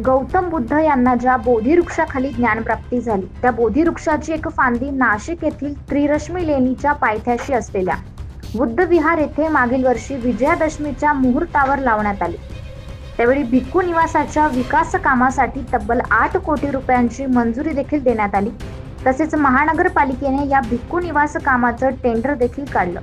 गौतम बुद्ध यांना ज्या बोधिवृक्षाखाली ज्ञानप्राप्ती झाली त्या बोधिवृक्षाची एक फांदी नाशिक येथील त्रिरश्मी लेणीच्या पायथ्याशी असलेल्या बुद्ध विहार येथे मागील वर्षी विजयादशमीच्या मुहूर्तावर लावण्यात आली। त्यावेळी भिक्खू निवासाच्या विकास कामासाठी तब्बल 8 कोटी रुपयांची मंजुरी देखील देण्यात आली। तसेच महानगरपालिकेने या भिक्खू निवास कामाचं टेंडर देखील काढलं।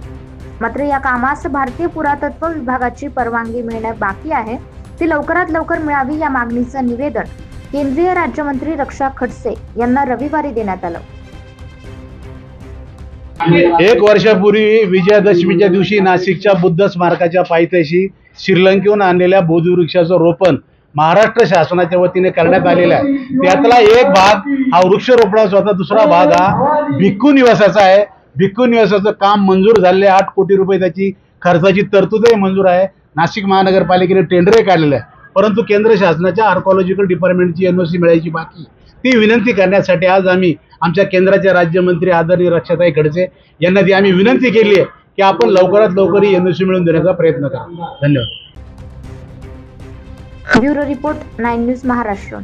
मात्र या कामास भारतीय पुरातत्व विभागाची परवानगी मिळणे बाकी आहे, ती लवकरात लवकर मिळावी या मागणीचं निवेदन केंद्रीय राज्यमंत्री रक्षा खडसे यांना रविवारी देण्यात आलं। 1 वर्षापूर्वी विजयादशमीच्या दिवशी नाशिकच्या बुद्ध स्मारकाच्या पायथ्याशी श्रीलंकेहून आणलेल्या बोधिवृक्षाचं रोपण महाराष्ट्र शासनाच्या वतीने करण्यात आलेला आहे। त्यातला एक भाग हा वृक्षारोपणाचा होता, दुसरा भाग हा भिक्खू निवासाचा आहे। भिक्खू निवासाचं काम मंजूर झालेले 8 कोटी रुपये त्याची खर्चाची तरतूदही मंजूर आहे। नाशिक महानगरपालिकेने टेंडरही काढलेलं आहे, परंतु केंद्र शासनाच्या आर्कॉलॉजिकल डिपार्टमेंटची NOC मिळायची बाकी, ती विनंती करण्यासाठी आज आम्ही आमच्या केंद्राचे राज्यमंत्री आदरणीय रक्षाताई खडसे यांना ती आम्ही विनंती केली आहे की आपण लवकरात लवकर ही NOC मिळवून देण्याचा प्रयत्न करा। धन्यवाद। Bureau report 9 news Maharashtra.